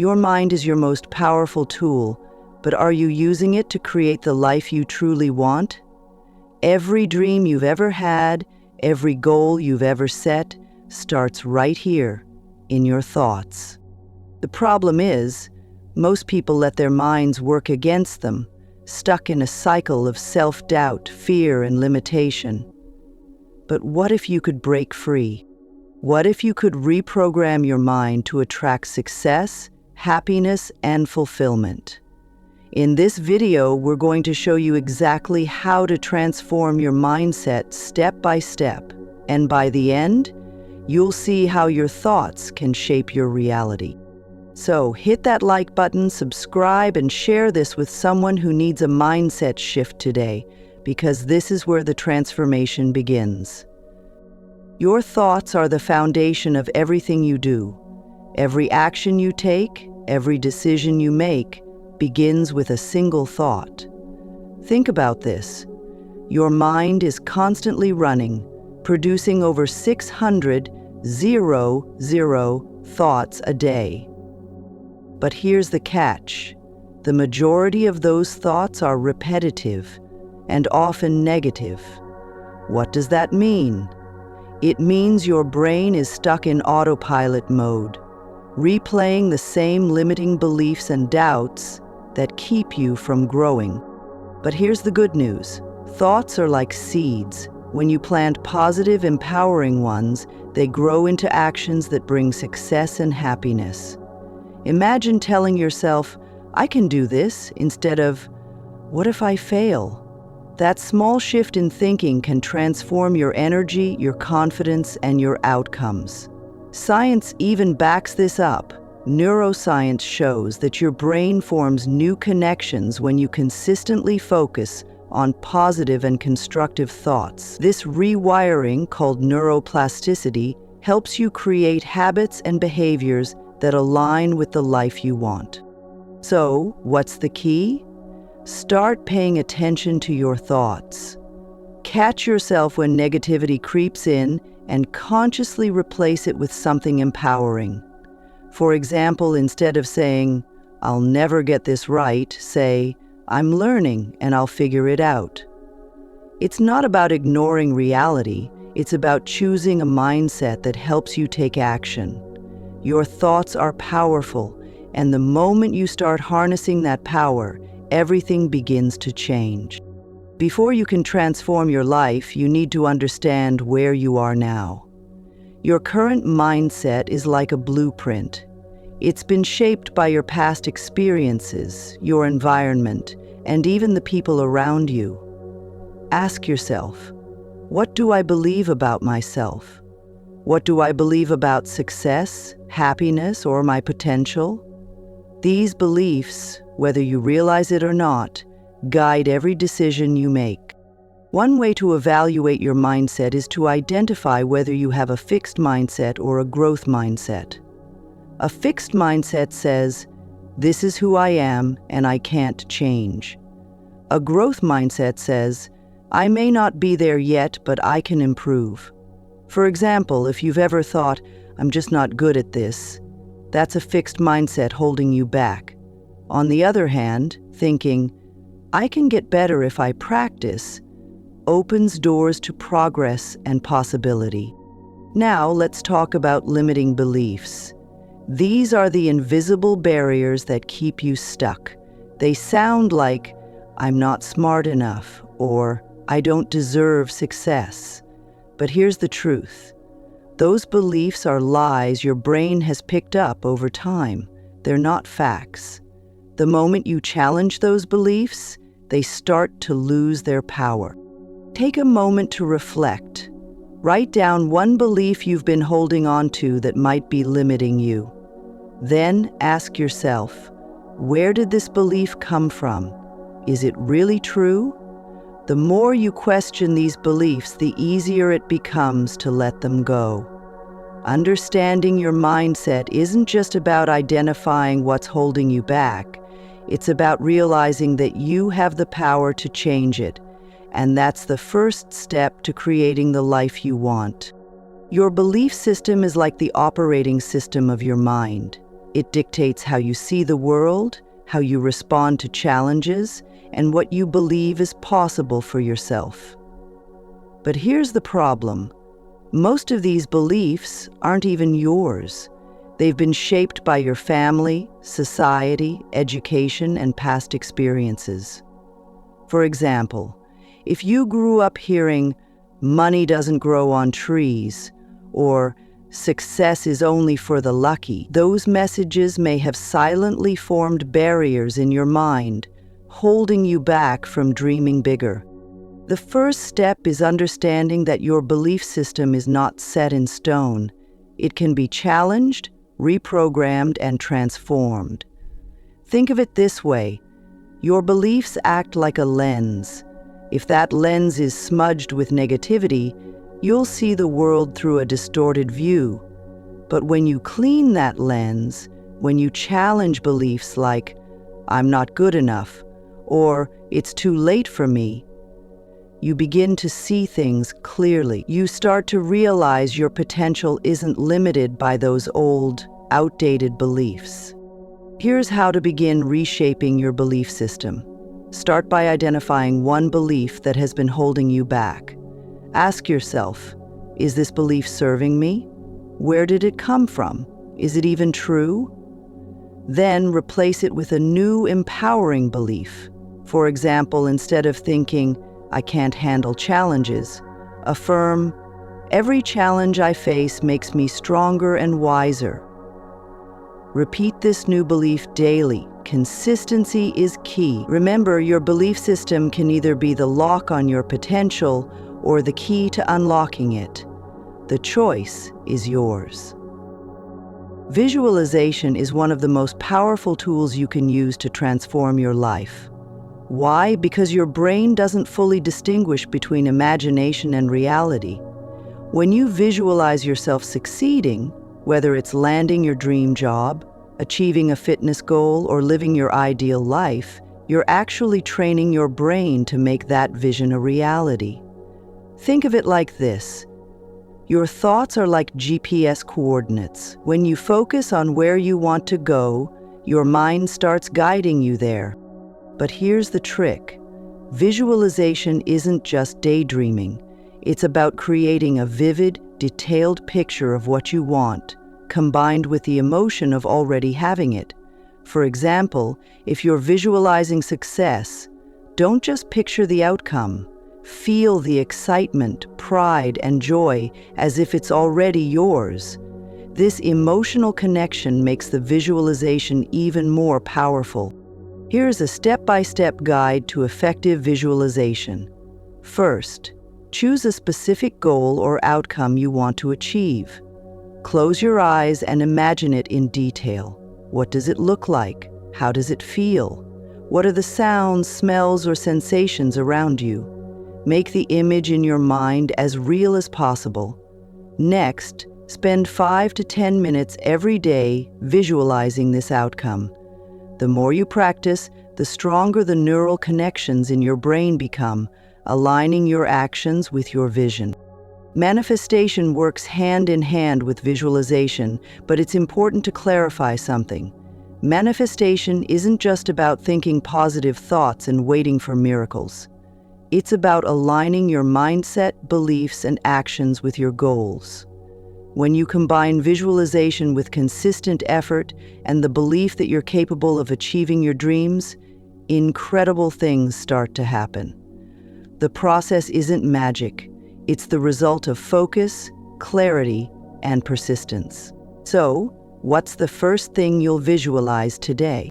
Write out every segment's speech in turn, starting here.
Your mind is your most powerful tool, but are you using it to create the life you truly want? Every dream you've ever had, every goal you've ever set, starts right here, in your thoughts. The problem is, most people let their minds work against them, stuck in a cycle of self-doubt, fear, and limitation. But what if you could break free? What if you could reprogram your mind to attract success, happiness, and fulfillment? In this video, we're going to show you exactly how to transform your mindset step by step. And by the end, you'll see how your thoughts can shape your reality. So hit that like button, subscribe, and share this with someone who needs a mindset shift today, because this is where the transformation begins. Your thoughts are the foundation of everything you do. Every action you take, every decision you make, begins with a single thought. Think about this. Your mind is constantly running, producing over 600 thoughts a day. But here's the catch. The majority of those thoughts are repetitive and often negative. What does that mean? It means your brain is stuck in autopilot mode, replaying the same limiting beliefs and doubts that keep you from growing. But here's the good news. Thoughts are like seeds. When you plant positive, empowering ones, they grow into actions that bring success and happiness. Imagine telling yourself, "I can do this," instead of, "What if I fail?" That small shift in thinking can transform your energy, your confidence, and your outcomes. Science even backs this up. Neuroscience shows that your brain forms new connections when you consistently focus on positive and constructive thoughts. This rewiring, called neuroplasticity, helps you create habits and behaviors that align with the life you want. So, what's the key? Start paying attention to your thoughts. Catch yourself when negativity creeps in and consciously replace it with something empowering. For example, instead of saying, "I'll never get this right," say, "I'm learning and I'll figure it out." It's not about ignoring reality, it's about choosing a mindset that helps you take action. Your thoughts are powerful, and the moment you start harnessing that power, everything begins to change. Before you can transform your life, you need to understand where you are now. Your current mindset is like a blueprint. It's been shaped by your past experiences, your environment, and even the people around you. Ask yourself, what do I believe about myself? What do I believe about success, happiness, or my potential? These beliefs, whether you realize it or not, guide every decision you make. One way to evaluate your mindset is to identify whether you have a fixed mindset or a growth mindset. A fixed mindset says, "This is who I am and I can't change." A growth mindset says, "I may not be there yet, but I can improve." For example, if you've ever thought, "I'm just not good at this," that's a fixed mindset holding you back. On the other hand, thinking, "I can get better if I practice," opens doors to progress and possibility. Now let's talk about limiting beliefs. These are the invisible barriers that keep you stuck. They sound like, "I'm not smart enough," or "I don't deserve success." But here's the truth. Those beliefs are lies your brain has picked up over time. They're not facts. The moment you challenge those beliefs, they start to lose their power. Take a moment to reflect. Write down one belief you've been holding on to that might be limiting you. Then ask yourself, where did this belief come from? Is it really true? The more you question these beliefs, the easier it becomes to let them go. Understanding your mindset isn't just about identifying what's holding you back. It's about realizing that you have the power to change it, and that's the first step to creating the life you want. Your belief system is like the operating system of your mind. It dictates how you see the world, how you respond to challenges, and what you believe is possible for yourself. But here's the problem. Most of these beliefs aren't even yours. They've been shaped by your family, society, education, and past experiences. For example, if you grew up hearing, "Money doesn't grow on trees," or "Success is only for the lucky," those messages may have silently formed barriers in your mind, holding you back from dreaming bigger. The first step is understanding that your belief system is not set in stone. It can be challenged, reprogrammed, and transformed. Think of it this way: your beliefs act like a lens. If that lens is smudged with negativity, you'll see the world through a distorted view. But when you clean that lens, when you challenge beliefs like, "I'm not good enough," or "It's too late for me," you begin to see things clearly. You start to realize your potential isn't limited by those old, outdated beliefs. Here's how to begin reshaping your belief system. Start by identifying one belief that has been holding you back. Ask yourself, is this belief serving me? Where did it come from? Is it even true? Then replace it with a new empowering belief. For example, instead of thinking, "I can't handle challenges," affirm, "Every challenge I face makes me stronger and wiser." Repeat this new belief daily. Consistency is key. Remember, your belief system can either be the lock on your potential or the key to unlocking it. The choice is yours. Visualization is one of the most powerful tools you can use to transform your life. Why? Because your brain doesn't fully distinguish between imagination and reality. When you visualize yourself succeeding, whether it's landing your dream job, achieving a fitness goal, or living your ideal life, you're actually training your brain to make that vision a reality. Think of it like this. Your thoughts are like GPS coordinates. When you focus on where you want to go, your mind starts guiding you there. But here's the trick. Visualization isn't just daydreaming. It's about creating a vivid, detailed picture of what you want, combined with the emotion of already having it. For example, if you're visualizing success, don't just picture the outcome. Feel the excitement, pride, and joy as if it's already yours. This emotional connection makes the visualization even more powerful. Here's a step-by-step guide to effective visualization. First, choose a specific goal or outcome you want to achieve. Close your eyes and imagine it in detail. What does it look like? How does it feel? What are the sounds, smells, or sensations around you? Make the image in your mind as real as possible. Next, spend 5 to 10 minutes every day visualizing this outcome. The more you practice, the stronger the neural connections in your brain become, aligning your actions with your vision. Manifestation works hand in hand with visualization, but it's important to clarify something. Manifestation isn't just about thinking positive thoughts and waiting for miracles. It's about aligning your mindset, beliefs, and actions with your goals. When you combine visualization with consistent effort and the belief that you're capable of achieving your dreams, incredible things start to happen. The process isn't magic. It's the result of focus, clarity, and persistence. So, what's the first thing you'll visualize today?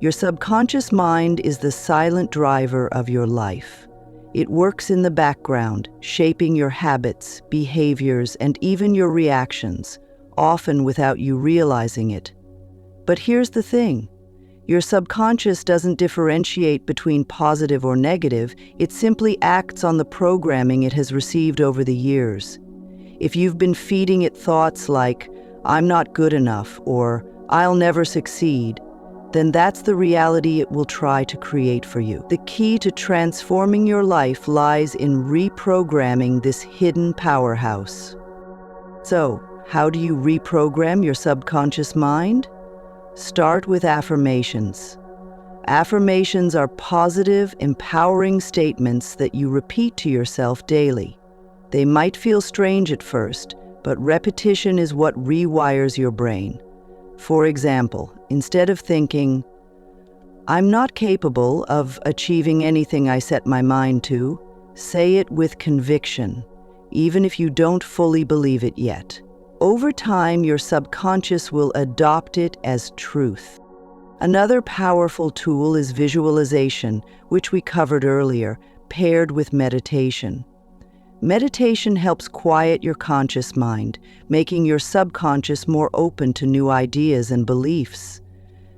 Your subconscious mind is the silent driver of your life. It works in the background, shaping your habits, behaviors, and even your reactions, often without you realizing it. But here's the thing. Your subconscious doesn't differentiate between positive or negative. It simply acts on the programming it has received over the years. If you've been feeding it thoughts like, "I'm not good enough," or "I'll never succeed," then that's the reality it will try to create for you. The key to transforming your life lies in reprogramming this hidden powerhouse. So, how do you reprogram your subconscious mind? Start with affirmations. Affirmations are positive, empowering statements that you repeat to yourself daily. They might feel strange at first, but repetition is what rewires your brain. For example, instead of thinking, "I'm not capable of achieving anything I set my mind to," say it with conviction, even if you don't fully believe it yet. Over time, your subconscious will adopt it as truth. Another powerful tool is visualization, which we covered earlier, paired with meditation. Meditation helps quiet your conscious mind, making your subconscious more open to new ideas and beliefs.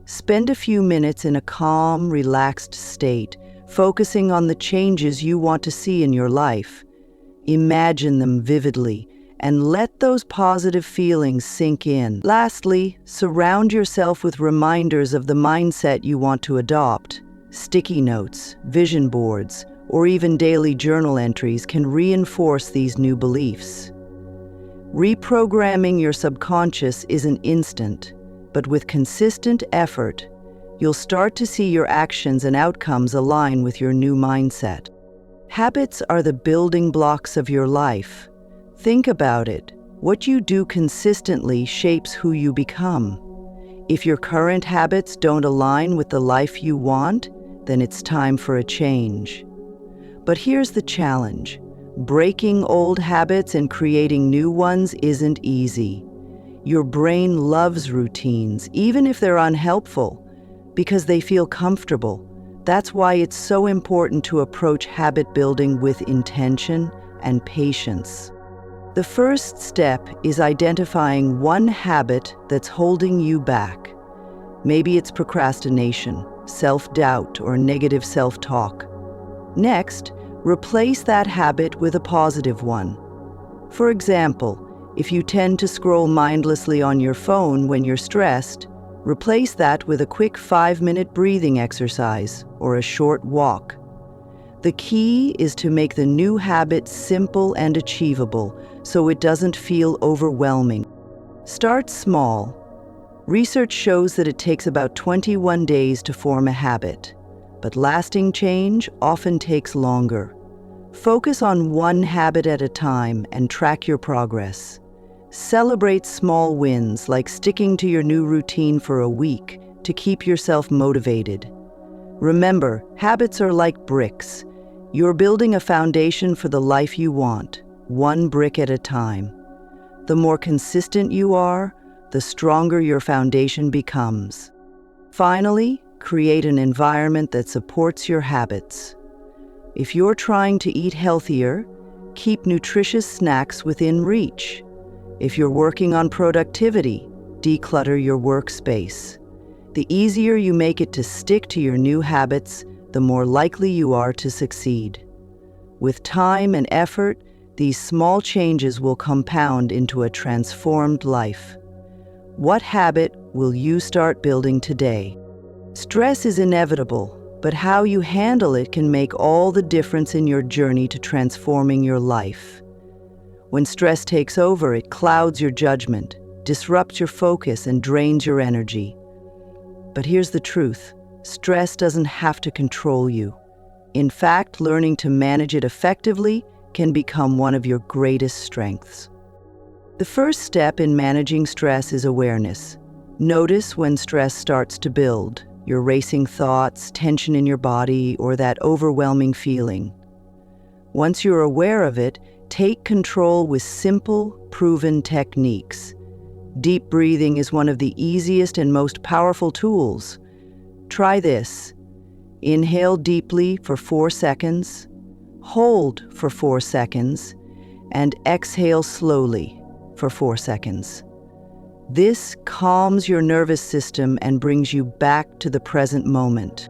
Spend a few minutes in a calm, relaxed state, focusing on the changes you want to see in your life. Imagine them vividly, and let those positive feelings sink in. Lastly, surround yourself with reminders of the mindset you want to adopt. Sticky notes, vision boards, or even daily journal entries can reinforce these new beliefs. Reprogramming your subconscious isn't instant, but with consistent effort, you'll start to see your actions and outcomes align with your new mindset. Habits are the building blocks of your life. Think about it. What you do consistently shapes who you become. If your current habits don't align with the life you want, then it's time for a change. But here's the challenge. Breaking old habits and creating new ones isn't easy. Your brain loves routines, even if they're unhelpful, because they feel comfortable. That's why it's so important to approach habit building with intention and patience. The first step is identifying one habit that's holding you back. Maybe it's procrastination, self-doubt, or negative self-talk. Next, replace that habit with a positive one. For example, if you tend to scroll mindlessly on your phone when you're stressed, replace that with a quick 5-minute breathing exercise or a short walk. The key is to make the new habit simple and achievable so it doesn't feel overwhelming. Start small. Research shows that it takes about 21 days to form a habit, but lasting change often takes longer. Focus on one habit at a time and track your progress. Celebrate small wins like sticking to your new routine for a week to keep yourself motivated. Remember, habits are like bricks. You're building a foundation for the life you want, one brick at a time. The more consistent you are, the stronger your foundation becomes. Finally, create an environment that supports your habits. If you're trying to eat healthier, keep nutritious snacks within reach. If you're working on productivity, declutter your workspace. The easier you make it to stick to your new habits, the more likely you are to succeed. With time and effort, these small changes will compound into a transformed life. What habit will you start building today? Stress is inevitable, but how you handle it can make all the difference in your journey to transforming your life. When stress takes over, it clouds your judgment, disrupts your focus, and drains your energy. But here's the truth. Stress doesn't have to control you. In fact, learning to manage it effectively can become one of your greatest strengths. The first step in managing stress is awareness. Notice when stress starts to build, your racing thoughts, tension in your body, or that overwhelming feeling. Once you're aware of it, take control with simple, proven techniques. Deep breathing is one of the easiest and most powerful tools. Try this. Inhale deeply for 4 seconds, hold for 4 seconds, and exhale slowly for 4 seconds. This calms your nervous system and brings you back to the present moment.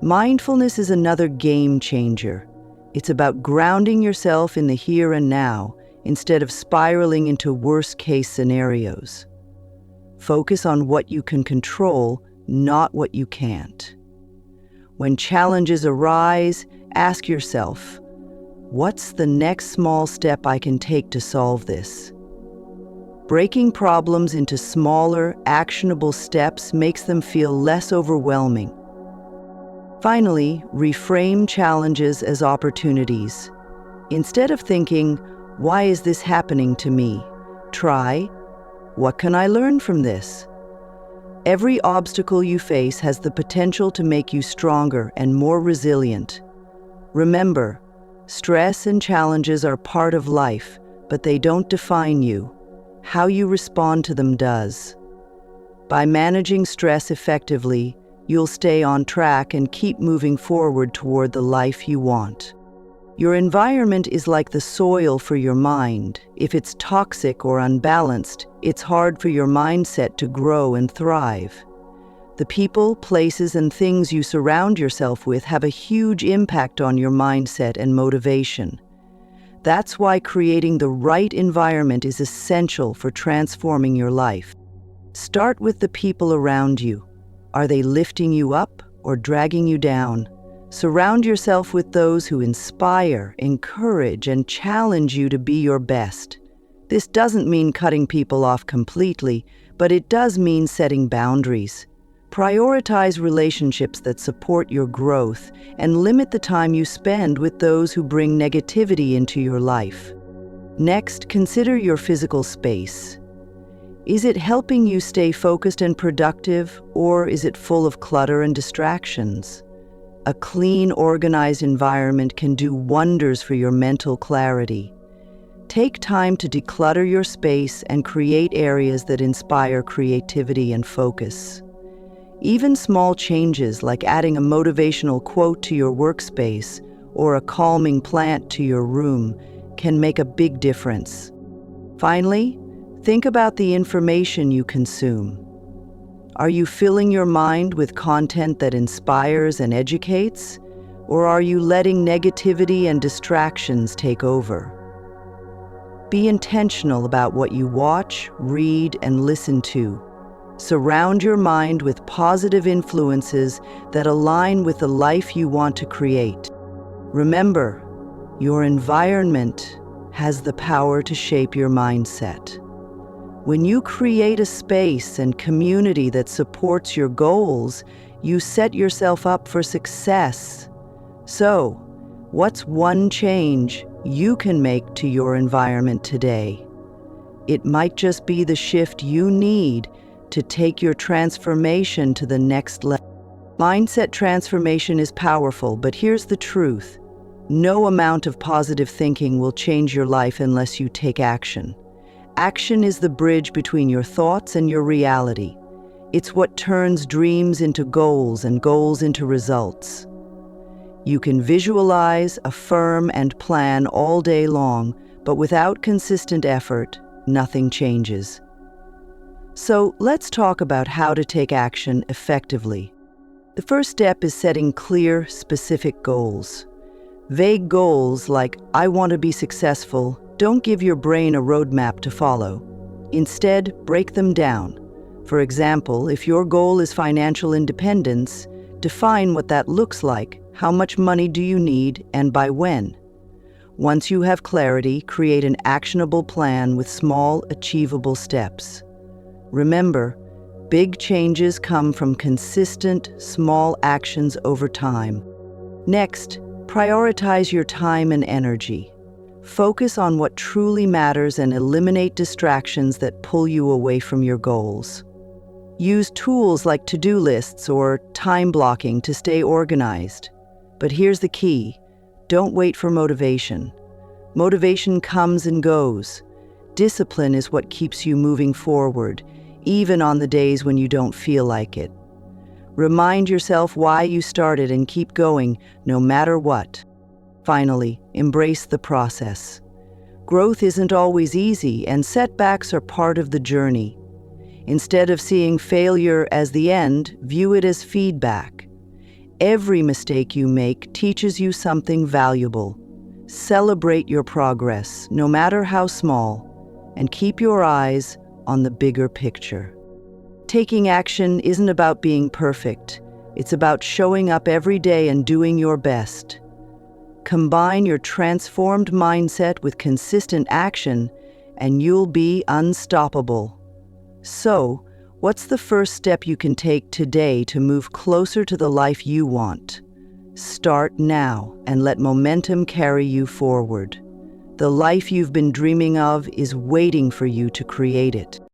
Mindfulness is another game changer. It's about grounding yourself in the here and now instead of spiraling into worst-case scenarios. Focus on what you can control, not what you can't. When challenges arise, ask yourself, what's the next small step I can take to solve this? Breaking problems into smaller, actionable steps makes them feel less overwhelming. Finally, reframe challenges as opportunities. Instead of thinking, "Why is this happening to me?" try, "What can I learn from this?" Every obstacle you face has the potential to make you stronger and more resilient. Remember, stress and challenges are part of life, but they don't define you. How you respond to them does. By managing stress effectively, you'll stay on track and keep moving forward toward the life you want. Your environment is like the soil for your mind. If it's toxic or unbalanced, it's hard for your mindset to grow and thrive. The people, places, and things you surround yourself with have a huge impact on your mindset and motivation. That's why creating the right environment is essential for transforming your life. Start with the people around you. Are they lifting you up or dragging you down? Surround yourself with those who inspire, encourage, and challenge you to be your best. This doesn't mean cutting people off completely, but it does mean setting boundaries. Prioritize relationships that support your growth and limit the time you spend with those who bring negativity into your life. Next, consider your physical space. Is it helping you stay focused and productive, or is it full of clutter and distractions? A clean, organized environment can do wonders for your mental clarity. Take time to declutter your space and create areas that inspire creativity and focus. Even small changes like adding a motivational quote to your workspace or a calming plant to your room can make a big difference. Finally, think about the information you consume. Are you filling your mind with content that inspires and educates, or are you letting negativity and distractions take over? Be intentional about what you watch, read, and listen to. Surround your mind with positive influences that align with the life you want to create. Remember, your environment has the power to shape your mindset. When you create a space and community that supports your goals, you set yourself up for success. So, what's one change you can make to your environment today? It might just be the shift you need to take your transformation to the next level. Mindset transformation is powerful, but here's the truth. No amount of positive thinking will change your life unless you take action. Action is the bridge between your thoughts and your reality. It's what turns dreams into goals and goals into results. You can visualize, affirm, and plan all day long, but without consistent effort, nothing changes. So let's talk about how to take action effectively. The first step is setting clear, specific goals. Vague goals like, "I want to be successful," don't give your brain a roadmap to follow. Instead, break them down. For example, if your goal is financial independence, define what that looks like. How much money do you need, and by when? Once you have clarity, create an actionable plan with small, achievable steps. Remember, big changes come from consistent, small actions over time. Next, prioritize your time and energy. Focus on what truly matters and eliminate distractions that pull you away from your goals. Use tools like to-do lists or time blocking to stay organized. But here's the key: don't wait for motivation. Motivation comes and goes. Discipline is what keeps you moving forward, even on the days when you don't feel like it. Remind yourself why you started and keep going, no matter what. Finally, embrace the process. Growth isn't always easy, and setbacks are part of the journey. Instead of seeing failure as the end, view it as feedback. Every mistake you make teaches you something valuable. Celebrate your progress, no matter how small, and keep your eyes on the bigger picture. Taking action isn't about being perfect. It's about showing up every day and doing your best. Combine your transformed mindset with consistent action, and you'll be unstoppable. So, what's the first step you can take today to move closer to the life you want? Start now and let momentum carry you forward. The life you've been dreaming of is waiting for you to create it.